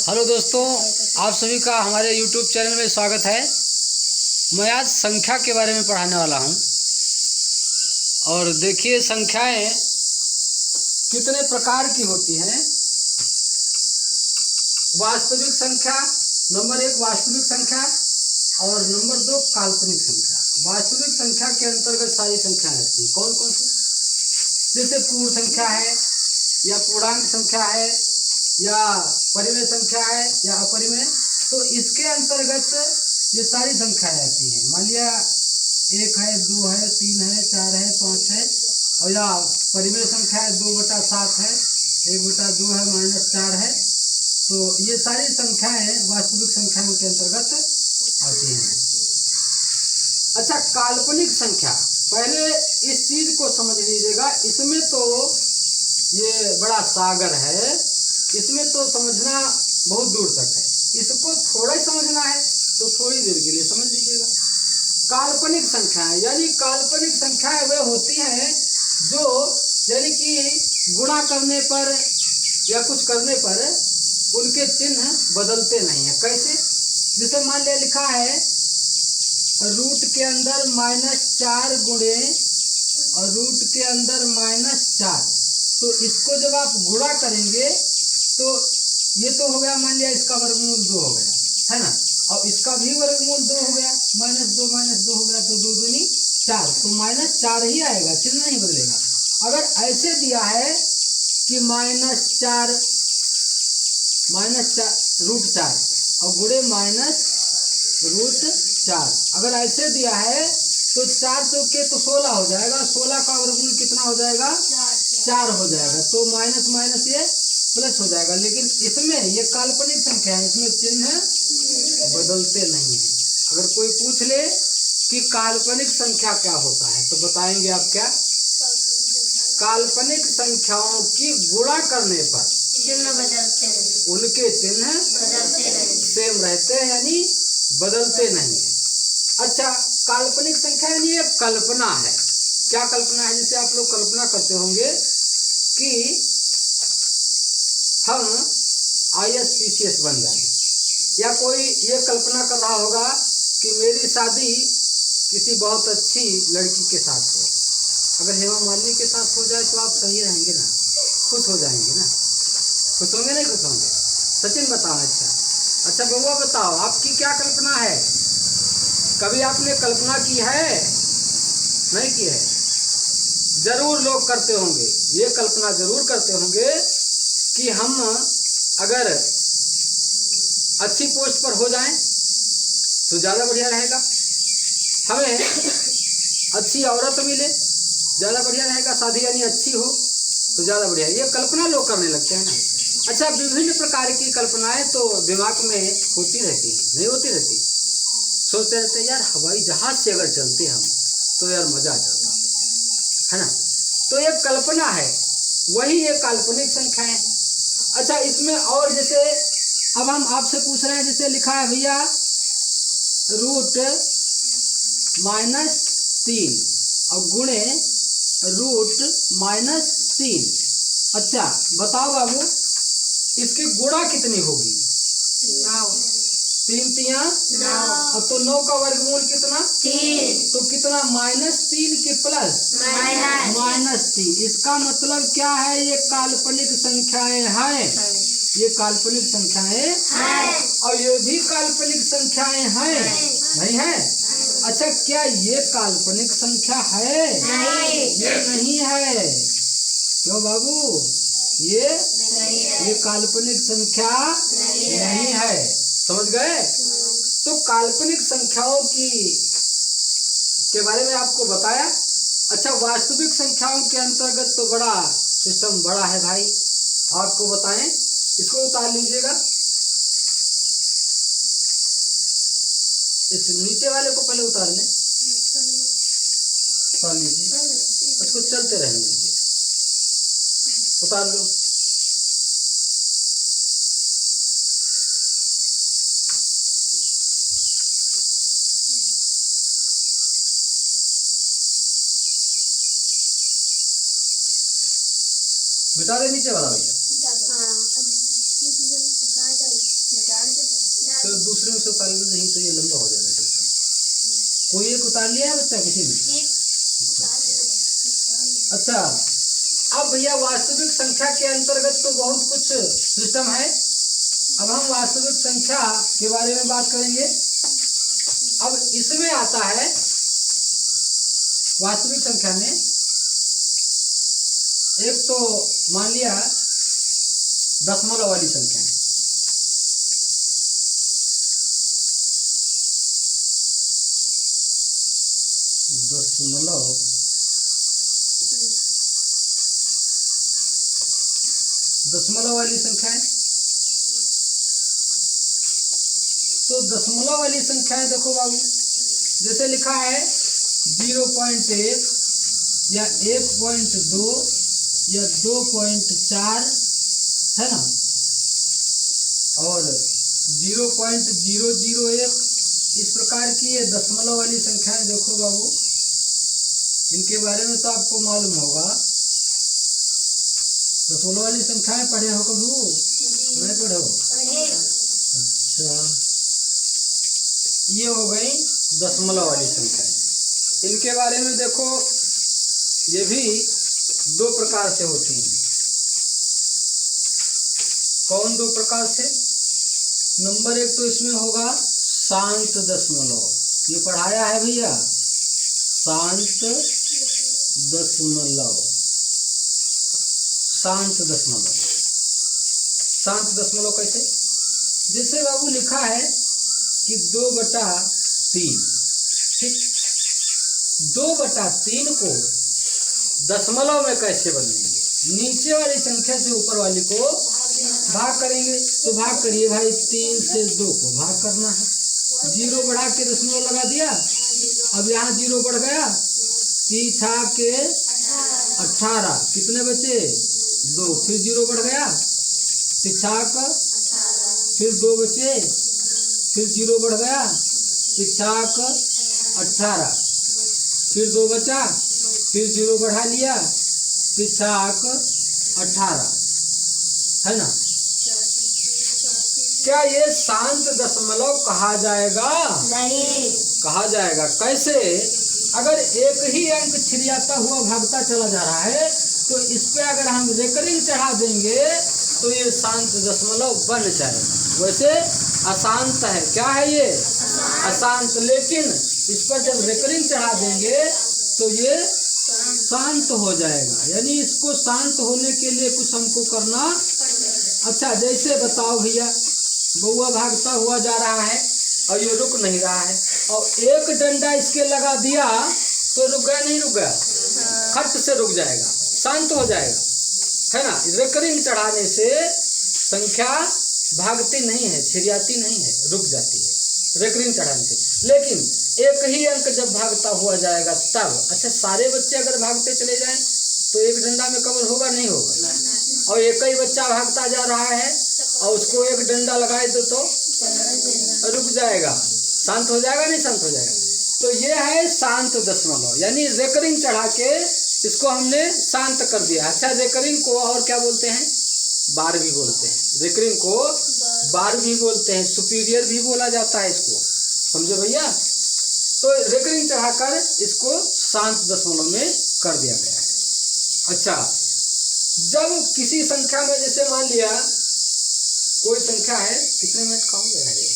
Hello दोस्तों, आप सभी का हमारे YouTube चैनल में स्वागत है। मैं आज संख्या के बारे में पढ़ाने वाला हूं। और देखिए, संख्याएं कितने प्रकार की होती हैं। वास्तविक संख्या नंबर 1 वास्तविक संख्या और नंबर 2 काल्पनिक संख्या। वास्तविक संख्या के अंतर्गत सारी संख्याएं आती हैं। कौन कौन सी? जैसे पूर्ण संख्या है या पूर्णांक संख्या है या परिमेय संख्या है या अपरिमेय, तो इसके अंतर्गत ये सारी संख्याएं आती हैं। मान लिया 1 है, 2 है, 3 है, 4 है, 5 है, और या परिमेय संख्या है 2/7 है, 1/2 है, -4 है। तो ये सारी संख्याएं वास्तविक संख्याओं के अंतर्गत आती हैं। अच्छा, काल्पनिक संख्या, पहले इस चीज को समझ लीजिएगा। इसमें तो ये बड़ा सागर है, इसमें तो समझना बहुत दूर तक है। इसको थोड़ा ही समझना है तो थोड़ी देर के लिए समझ लीजिएगा। काल्पनिक संख्याएं यानी काल्पनिक संख्याएं वे होती हैं जो यानी कि गुणा करने पर या कुछ करने पर उनके चिन्ह बदलते नहीं है। कैसे? जैसे मान लिया लिखा है रूट के अंदर -4 गुणे और रूट के अंदर -4, तो इसको जब आप गुणा करेंगे तो ये तो हो गया, मान लिया इसका वर्गमूल 2 हो गया, है ना, और इसका भी वर्गमूल 2 हो गया, -2 हो गया, तो 2 दूनी 4, तो -4 ही आएगा, चिन्ह नहीं बदलेगा। अगर ऐसे दिया है कि -4 √4 और गुणे -√4, अगर ऐसे दिया है तो 4 चौके तो 16 हो जाएगा, 16 का वर्गमूल कितना हो जाएगा? 4 हो जाएगा, तो माइनस माइनस ये प्लस हो जाएगा। लेकिन इसमें ये काल्पनिक संख्या है, इसमें चिन्ह बदलते नहीं है। अगर कोई पूछ ले कि काल्पनिक संख्या क्या होता है तो बताएंगे आप क्या? काल्पनिक संख्याओं की गुणा करने पर चिन्ह बदलते हैं, उनके चिन्ह बदलते नहीं, सेम रहते हैं यानी बदलते नहीं है। अच्छा, काल्पनिक संख्या यानी ये कल्पना है। क्या कल्पना है? जैसे आप लोग कल्पना करते होंगे कि हम ISPCS बन जाएं, या कोई ये कल्पना कर रहा होगा कि मेरी शादी किसी बहुत अच्छी लड़की के साथ हो। अगर हेमा मालिनी के साथ हो जाए तो आप सही रहेंगे ना, खुश हो जाएंगे ना, खुश होंगे नहीं खुश होंगे? सचिन बताओ। अच्छा बउआ बताओ, आपकी क्या कल्पना है? कभी आपने कल्पना की है? नहीं की है? जरूर लोग करते होंगे, ये कल्पना जरूर करते होंगे कि हम अगर अच्छी पोस्ट पर हो जाएं तो ज़्यादा बढ़िया रहेगा, हमें अच्छी औरत मिले ज़्यादा बढ़िया रहेगा, शादी यानी अच्छी हो तो ज़्यादा बढ़िया। ये कल्पना लोग करने लगते हैं ना। अच्छा, विभिन्न प्रकार की कल्पनाएं तो दिमाग में होती रहती हैं, नहीं होती रहती? सोचते रहते हैं यार हवाई जहाज से अगर चलते हम तो यार मज़ा आ जाता, है ना। तो ये कल्पना है, वही ये काल्पनिक संख्या है। अच्छा, इसमें और जैसे अब हम आपसे पूछ रहे हैं, जैसे लिखा है भैया √-3 और गुणे √-3। अच्छा बताओ बाबू, इसकी गुणा कितनी होगी? 9, 3 तिया 9, और तो 9 का वर्गमूल कितना? 3, तो कितना? -3 की प्लस -3। इसका मतलब क्या है? ये काल्पनिक संख्याएं हैं, ये काल्पनिक संख्याएं हैं, और ये भी काल्पनिक संख्याएं हैं, नहीं है? अच्छा, क्या ये काल्पनिक संख्या है? नहीं, ये नहीं है। क्यों बाबू? ये काल्पनिक संख्या नहीं है। समझ गए? तो काल्पनिक संख्याओं के बारे में आपको बताया। अच्छा, वास्तविक संख्याओं के अंतर्गत तो बड़ा सिस्टम बड़ा है भाई, आपको बताएं। इसको उतार लीजिएगा, इस नीचे वाले को पहले उतार लें, उतार लीजिए, उसको चलते रहने दीजिए, उतार लो। मिटा दे नीचे वाला भैया। तो दूसरे में से उतार लो, नहीं तो ये लंबा हो जाएगा टेबल। कोई एक उतार लिया है बच्चा किसी ने? अच्छा, अब भैया वास्तविक संख्या के अंतर्गत तो बहुत कुछ सिस्टम है। अब हम वास्तविक संख्या के बारे में बात करेंगे। अब इसमें आता है वास्तविक संख्या में एक तो मान लिया दशमलव वाली संख्या है। दशमलव वाली संख्या है। तो दशमलव वाली संख्या है, देखो बाबू, जैसे लिखा है 0.1 या 1.2 या 2.4 है ना, और 0.001 इस प्रकार की ये दशमलव वाली संख्याएं। देखो बाबू, इनके बारे में तो आपको मालूम होगा। दशमलव वाली संख्याएं पढ़े हो कभी? नहीं पढ़े हो? अच्छा, ये हो गई दशमलव वाली संख्याएं। इनके बारे में देखो, ये भी दो प्रकार से होती हैं। कौन दो प्रकार से? नंबर एक तो इसमें होगा शांत दशमलव, ये पढ़ाया है भैया, शांत दशमलव। शांत दशमलव, शांत दशमलव कैसे? जैसे बाबू लिखा है कि 2/3, ठीक, 2/3 को दशमलव में कैसे बदलेंगे? नीचे वाली संख्या से ऊपर वाली को भाग करेंगे। तो भाग करिए भाई, 3 से 2 को भाग करना है। 0 बढ़ा के दशमलव लगा दिया, अब यहाँ 0 बढ़ गया, 3 के 18, कितने बचे? 2, फिर 0 बढ़ गया, 3 का, फिर 2 बचे, फिर 0 बढ़ गया, 3 का 18, फिर 2 बचा, फिर 0 बढ़ा लिया, 3 का 18, है ना। क्या ये शांत दशमलव कहा जाएगा? नहीं। कहा जाएगा कैसे? अगर एक ही अंक छिड़ियाता हुआ भागता चला जा रहा है तो इस पे अगर हम रेकरिंग चढ़ा देंगे तो ये शांत दशमलव बन जाएगा। वैसे अशांत है, क्या है ये? अशांत। लेकिन इस पर जब रेकरिंग चढ़ा देंगे तो ये शांत हो जाएगा। यानी इसको शांत होने के लिए कुछ हमको करना। अच्छा, जैसे बताओ भैया, बउआ भागता हुआ जा रहा है और ये रुक नहीं रहा है, और एक डंडा इसके लगा दिया तो रुक गया? नहीं रुक गया, खट से रुक जाएगा, शांत हो जाएगा, है ना। रेकरिंग चढ़ाने से संख्या भागती नहीं है, छिड़ियाती नहीं है, रुक जाती है रेकरिंग चढ़ाने से। लेकिन एक ही अंक जब भागता हुआ जाएगा तब। अच्छा, सारे बच्चे अगर भागते चले जाएं तो एक डंडा में कवर होगा? नहीं होगा। और एक ही बच्चा भागता जा रहा है और उसको एक डंडा लगाए तो रुक जाएगा, शांत हो जाएगा? नहीं शांत हो जाएगा। तो ये है शांत दशमलव, यानी रेकरिंग चढ़ा के इसको हमने शांत कर दिया। अच्छा, रेकरिंग को और क्या बोलते हैं? बार भी बोलते हैं। रेकरिंग को बार भी बोलते हैं, सुपीरियर भी बोला जाता है इसको, समझो भैया। तो रेकरिंग चढ़ाकर इसको शांत दशमलव में कर दिया गया है। अच्छा, जब किसी संख्या में, जैसे मान लिया कोई संख्या है, कितने मिनट का हो गया है?